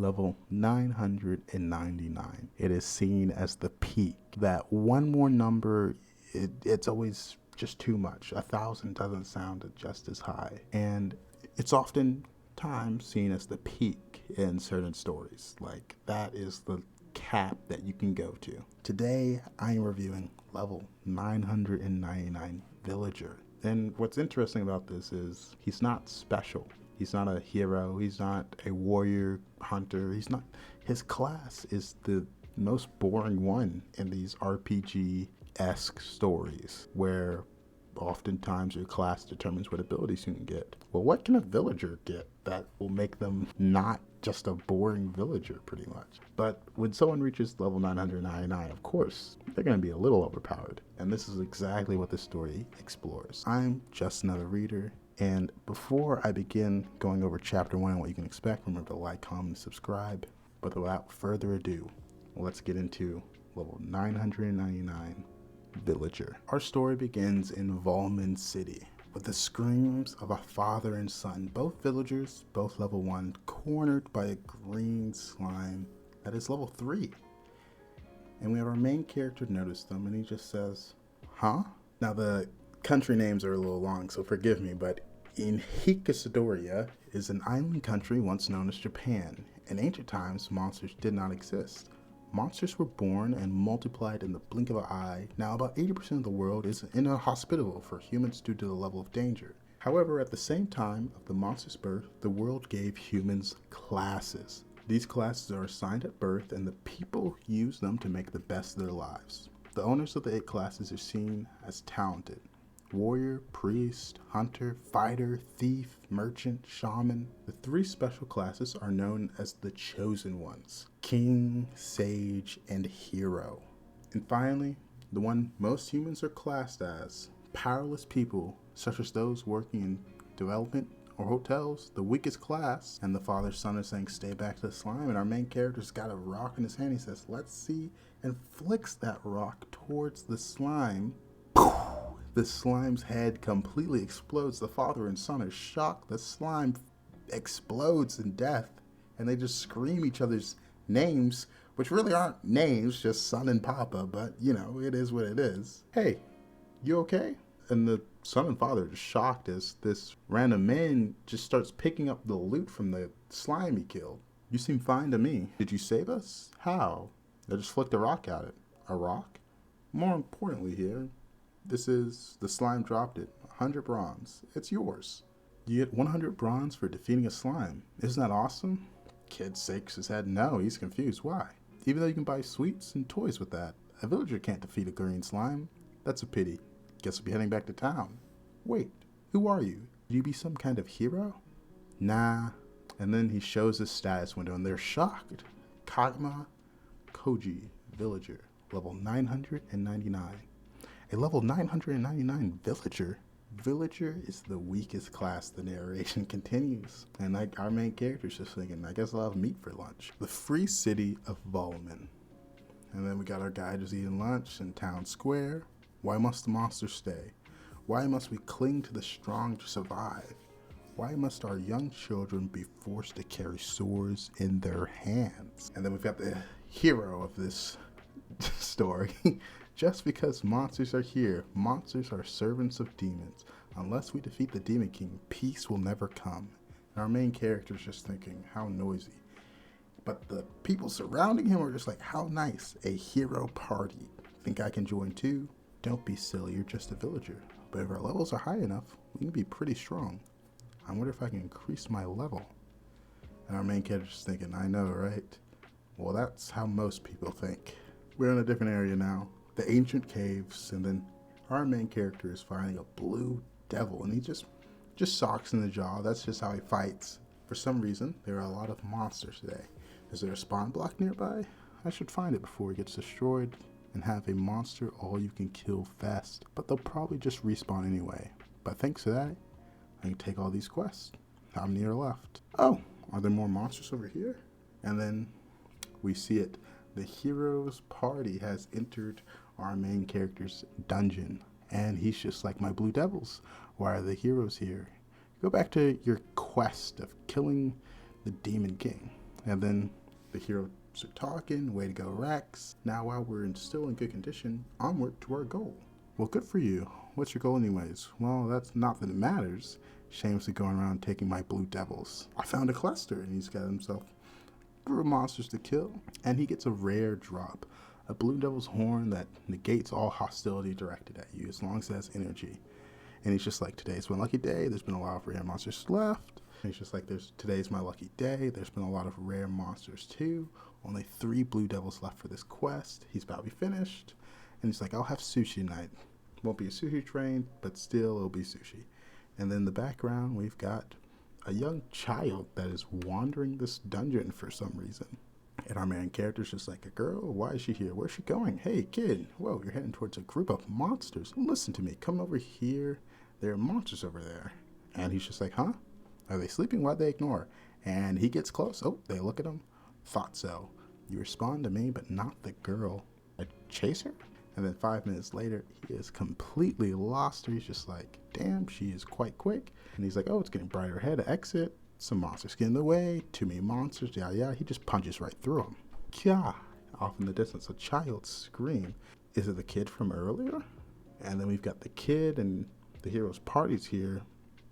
level 999. It is seen as the peak. That one more number, it's always just too much. 1,000 doesn't sound just as high. And it's often times seen as the peak in certain stories. Like, that is the cap that you can go to. Today, I am reviewing level 999 Villager. And what's interesting about this is he's not special. He's not a hero. He's not a warrior hunter. His class is the most boring one in these RPG-esque stories where oftentimes your class determines what abilities you can get. Well, what can a villager get that will make them not just a boring villager, pretty much? But when someone reaches level 999, of course, they're going to be a little overpowered. And this is exactly what the story explores. I'm just another reader. And before I begin going over chapter 1 and what you can expect, remember to like, comment, and subscribe. But without further ado, let's get into level 999 Villager. Our story begins in Volman City with the screams of a father and son, both villagers, both level 1, cornered by a green slime that is level 3. And we have our main character notice them, and he just says, huh? Now the country names are a little long, so forgive me, but Inhikasadoria is an island country once known as Japan. In ancient times, monsters did not exist. Monsters were born and multiplied in the blink of an eye. Now about 80% of the world is inhospitable for humans due to the level of danger. However, at the same time of the monster's birth, the world gave humans classes. These classes are assigned at birth, and the people use them to make the best of their lives. The owners of the 8 classes are seen as talented: warrior, priest, hunter, fighter, thief, merchant, shaman. The 3 special classes are known as the chosen ones: king, sage, and hero. And finally, the one most humans are classed as: powerless people, such as those working in development or hotels, the weakest class. And the father son is saying, stay back to the slime, and our main character's got a rock in his hand. He says, let's see, and flicks that rock towards the slime. The slime's head completely explodes. The father and son are shocked. The slime explodes in death, and they just scream each other's names, which really aren't names, just son and papa, but you know, it is what it is. Hey, you okay? And the son and father are just shocked as this random man just starts picking up the loot from the slime he killed. You seem fine to me. Did you save us? How? I just flicked a rock at it. A rock? More importantly here, this is, the slime dropped it. 100 bronze. It's yours. You get 100 bronze for defeating a slime. Isn't that awesome? Kid shakes his head. No, he's confused. Why? Even though you can buy sweets and toys with that, a villager can't defeat a green slime. That's a pity. Guess we'll be heading back to town. Wait, who are you? Could you be some kind of hero? Nah. And then he shows his status window, and they're shocked. Kagama Koji, villager, level 999. A level 999 villager? Villager is the weakest class. The narration continues. And like our main character's just thinking, I guess I'll have meat for lunch. The free city of Volman. And then we got our guy just eating lunch in town square. Why must the monsters stay? Why must we cling to the strong to survive? Why must our young children be forced to carry swords in their hands? And then we've got the hero of this story. Just because monsters are here, monsters are servants of demons. Unless we defeat the Demon King, peace will never come. And our main character is just thinking, how noisy. But the people surrounding him are just like, how nice. A hero party. Think I can join too? Don't be silly, you're just a villager. But if our levels are high enough, we can be pretty strong. I wonder if I can increase my level. And our main character's thinking, I know, right? Well, that's how most people think. We're in a different area now. The ancient caves, and then our main character is fighting a blue devil, and he just socks in the jaw. That's just how he fights. For some reason, there are a lot of monsters today. Is there a spawn block nearby? I should find it before it gets destroyed and have a monster all you can kill fest. But they'll probably just respawn anyway. But thanks to that, I can take all these quests. How many are left? Oh, are there more monsters over here? And then we see it. The hero's party has entered our main character's dungeon. And he's just like, my blue devils. Why are the heroes here? Go back to your quest of killing the Demon King. And then the heroes are talking, way to go, Rex. Now, while we're still in good condition, onward to our goal. Well, good for you. What's your goal anyways? Well, that's not that it matters. Shamelessly going around taking my blue devils. I found a cluster, and he's got himself group of monsters to kill, and he gets a rare drop. A blue devil's horn that negates all hostility directed at you as long as it has energy. And he's just like, today's my lucky day. There's been a lot of rare monsters left. And he's just like, today's my lucky day. There's been a lot of rare monsters too. Only 3 blue devils left for this quest. He's about to be finished. And he's like, I'll have sushi night. Won't be a sushi train, but still it'll be sushi. And then in the background, we've got a young child that is wandering this dungeon for some reason. And our main character's just like, a girl? Why is she here? Where's she going? Hey, kid. Whoa, you're heading towards a group of monsters. Listen to me. Come over here. There are monsters over there. And he's just like, huh? Are they sleeping? Why'd they ignore? And he gets close. Oh, they look at him. Thought so. You respond to me, but not the girl. A chaser? And then 5 minutes later, he is completely lost. He's just like, damn, she is quite quick. And he's like, oh, it's getting brighter ahead. Exit. Some monsters get in the way. Too many monsters. Yeah. He just punches right through them. Kya. Off in the distance, a child scream. Is it the kid from earlier? And then we've got the kid and the hero's party's here,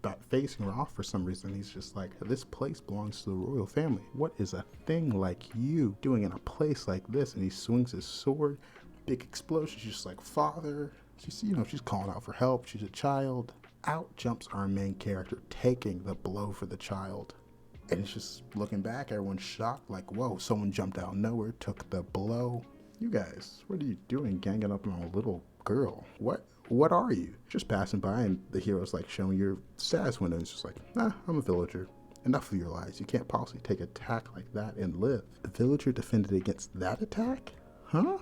but facing her off for some reason. He's just like, this place belongs to the royal family. What is a thing like you doing in a place like this? And he swings his sword. Big explosion. She's just like, father. She's calling out for help. She's a child. Out jumps our main character, taking the blow for the child. And it's just looking back, everyone's shocked, like, whoa, someone jumped out of nowhere, took the blow. You guys, what are you doing ganging up on a little girl? What are you? Just passing by, and the hero's like showing your status window. It's just like, nah, I'm a villager. Enough of your lies. You can't possibly take an attack like that and live. The villager defended against that attack? Huh?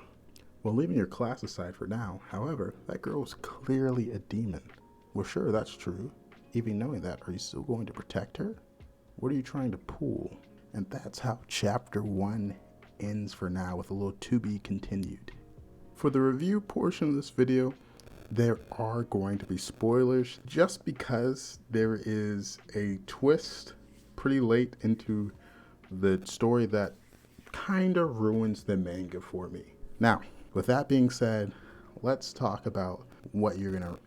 Well, leaving your class aside for now, however, that girl was clearly a demon. Well, sure, that's true. Even knowing that, are you still going to protect her? What are you trying to pull? And that's how chapter 1 ends for now, with a little to be continued. For the review portion of this video, there are going to be spoilers just because there is a twist pretty late into the story that kind of ruins the manga for me. Now, with that being said, let's talk about what you're going to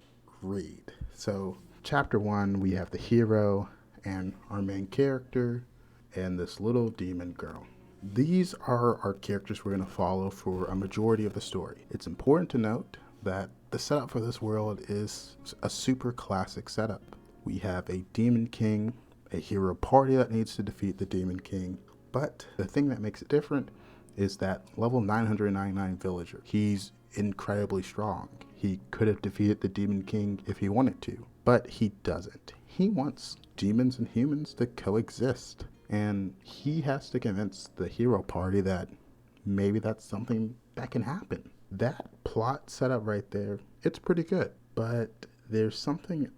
read. So, chapter 1, we have the hero and our main character and this little demon girl. These are our characters we're going to follow for a majority of the story. It's important to note that the setup for this world is a super classic setup. We have a demon king, a hero party that needs to defeat the demon king, but the thing that makes it different is that level 999 villager. He's incredibly strong. He could have defeated the demon king if he wanted to, but he doesn't. He wants demons and humans to coexist, and he has to convince the hero party that maybe that's something that can happen. That plot setup right there, it's pretty good, but there's something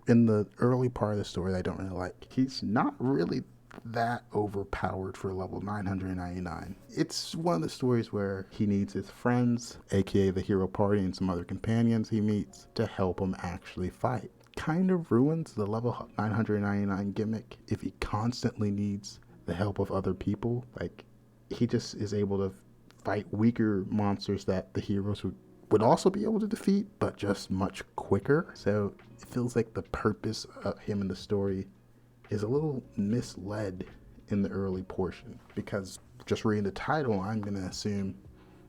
in the early part of the story that I don't really like. He's not really that overpowered for level 999. It's one of the stories where he needs his friends, aka the hero party, and some other companions he meets to help him actually fight. Kind of ruins the level 999 gimmick if he constantly needs the help of other people. Like, he just is able to fight weaker monsters that the heroes would also be able to defeat, but just much quicker. So it feels like the purpose of him in the story is a little misled in the early portion, because just reading the title, I'm going to assume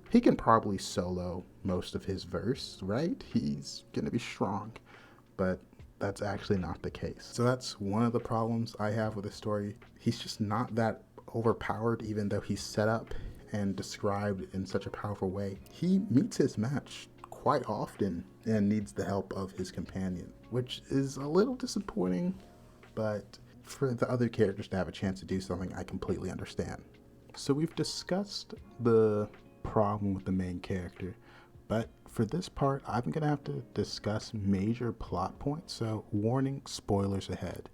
he can probably solo most of his verse, right? He's going to be strong, but that's actually not the case. So that's one of the problems I have with the story. He's just not that overpowered, even though he's set up and described in such a powerful way. He meets his match quite often and needs the help of his companion, which is a little disappointing, but for the other characters to have a chance to do something, I completely understand. So we've discussed the problem with the main character, but for this part, I'm going to have to discuss major plot points, so warning, spoilers ahead.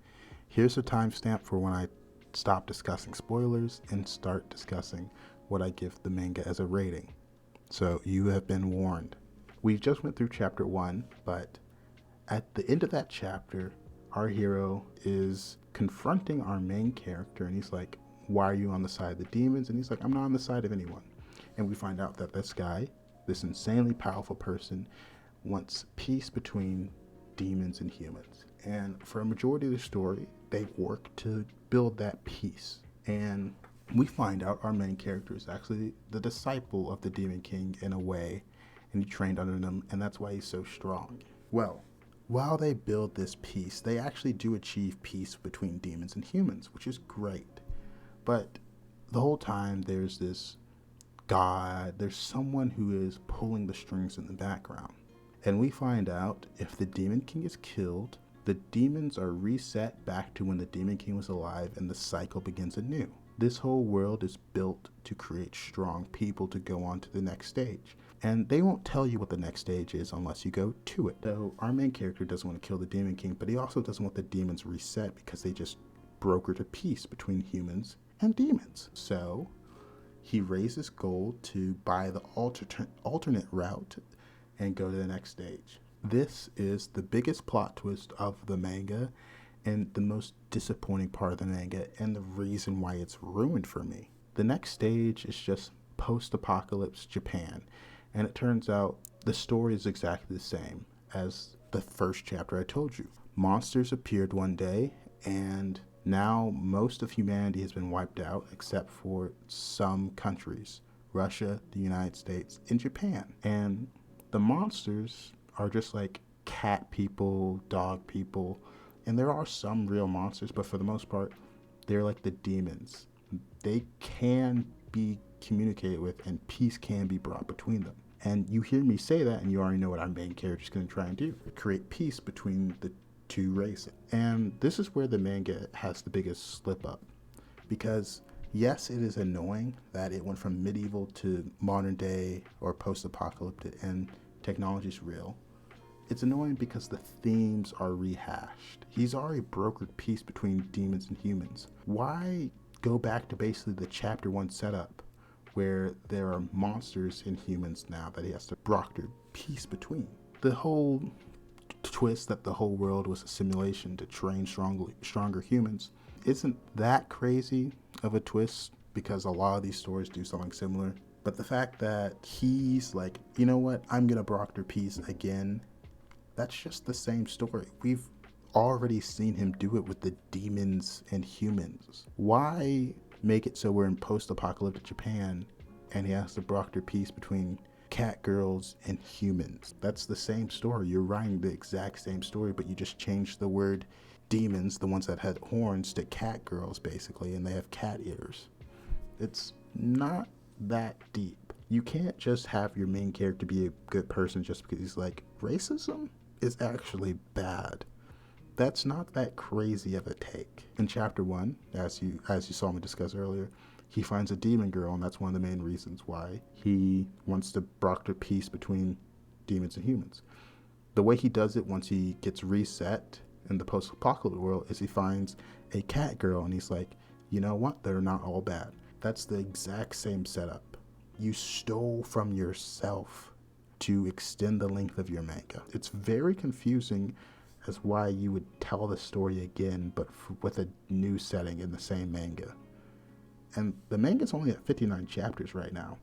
Here's a timestamp for when I stop discussing spoilers and start discussing what I give the manga as a rating. So you have been warned. We just went through chapter 1, but at the end of that chapter, our hero is confronting our main character, and he's like, why are you on the side of the demons? And he's like, I'm not on the side of anyone. And we find out that this guy, this insanely powerful person, wants peace between demons and humans. And for a majority of the story, they work to build that peace. And we find out our main character is actually the disciple of the Demon King in a way, and he trained under them, and that's why he's so strong. Well, while they build this peace, they actually do achieve peace between demons and humans, which is great. But the whole time there's this God, there's someone who is pulling the strings in the background. And we find out if the Demon King is killed, the demons are reset back to when the Demon King was alive, and the cycle begins anew. This whole world is built to create strong people to go on to the next stage. And they won't tell you what the next stage is unless you go to it. So our main character doesn't want to kill the Demon King, but he also doesn't want the demons reset because they just brokered a peace between humans and demons. So he raises gold to buy the alternate route and go to the next stage. This is the biggest plot twist of the manga and the most disappointing part of the manga, and the reason why it's ruined for me. The next stage is just post-apocalypse Japan, and it turns out the story is exactly the same as the first chapter I told you. Monsters appeared one day, and now most of humanity has been wiped out except for some countries, Russia, the United States, and Japan. And the monsters are just like cat people, dog people, and there are some real monsters, but for the most part, they're like the demons. They can be communicated with, and peace can be brought between them. And you hear me say that, and you already know what our main character is going to try and do: create peace between the two races. And this is where the manga has the biggest slip up, because yes, it is annoying that it went from medieval to modern day or post-apocalyptic, and technology is real. It's annoying because the themes are rehashed. He's already brokered peace between demons and humans. Why go back to basically the chapter 1 setup where there are monsters and humans now that he has to broker peace between? The whole twist that the whole world was a simulation to train stronger humans isn't that crazy of a twist, because a lot of these stories do something similar. But the fact that he's like, you know what, I'm gonna broker peace again, that's just the same story. We've already seen him do it with the demons and humans. Why make it so we're in post-apocalyptic Japan and he has to broker peace between cat girls and humans? That's the same story. You're writing the exact same story, but you just changed the word demons, the ones that had horns, to cat girls basically, and they have cat ears. It's not that deep. You can't just have your main character be a good person just because he's like, racism is actually bad. That's not that crazy of a take. In chapter 1, as you saw me discuss earlier, he finds a demon girl, and that's one of the main reasons why he wants to broker peace between demons and humans. The way he does it once he gets reset in the post-apocalyptic world is he finds a cat girl, and he's like, you know what, they're not all bad. That's the exact same setup. You stole from yourself to extend the length of your manga. It's very confusing as why you would tell the story again, but with a new setting in the same manga. And the manga's only at 59 chapters right now.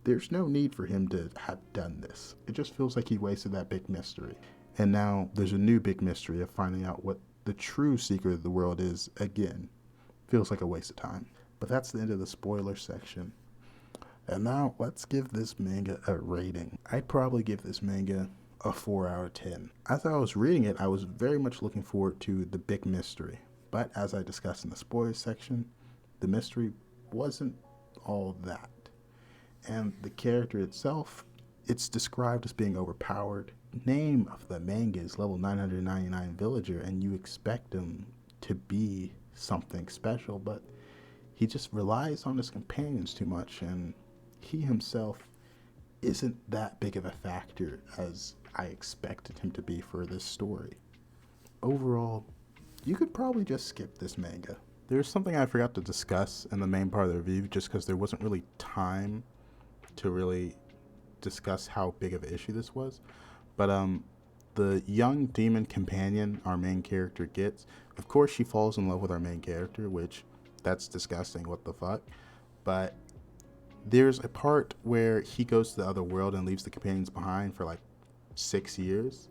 There's no need for him to have done this. It just feels like he wasted that big mystery. And now there's a new big mystery of finding out what the true secret of the world is again. Feels like a waste of time. But that's the end of the spoiler section. And now let's give this manga a rating. I'd probably give this manga a 4 out of 10. As I was reading it, I was very much looking forward to the big mystery. But as I discussed in the spoiler section, the mystery wasn't all that. And the character itself, it's described as being overpowered. Name of the manga is level 999 Villager, and you expect him to be something special, but he just relies on his companions too much, and he himself isn't that big of a factor as I expected him to be for this story. Overall, you could probably just skip this manga. There's something I forgot to discuss in the main part of the review just because there wasn't really time to really discuss how big of an issue this was. But the young demon companion our main character gets, of course she falls in love with our main character, which That's disgusting. What the fuck? But there's a part where he goes to the other world and leaves the companions behind for like 6 years.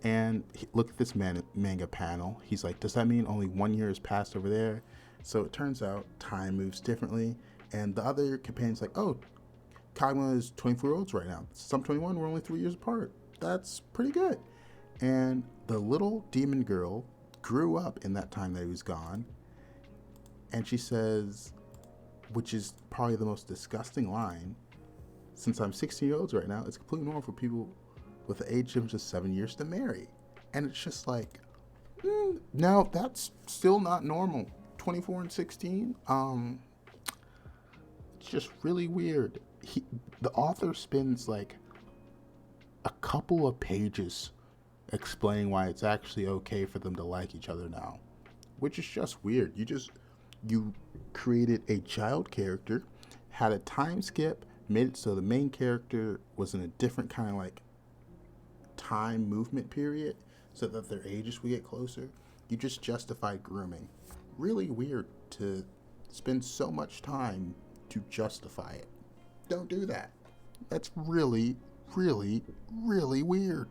And look at this manga panel. He's like, does that mean only 1 year has passed over there? So it turns out time moves differently. And the other companion's like, oh, Kaguma is 24-year-olds right now. Since I'm 21, we're only 3 years apart. That's pretty good. And the little demon girl grew up in that time that he was gone. And she says, which is probably the most disgusting line, since I'm 16-year-olds right now, it's completely normal for people with the age difference of 7 years to marry. And it's just like, no, that's still not normal. 24 and 16, it's just really weird. The author spends like a couple of pages explaining why it's actually okay for them to like each other now, which is just weird. You created a child character, had a time skip, made it so the main character was in a different kind of like time movement period so that their ages would get closer. You just justified grooming. Really weird to spend so much time to justify it. Don't do that. That's really, really, really weird.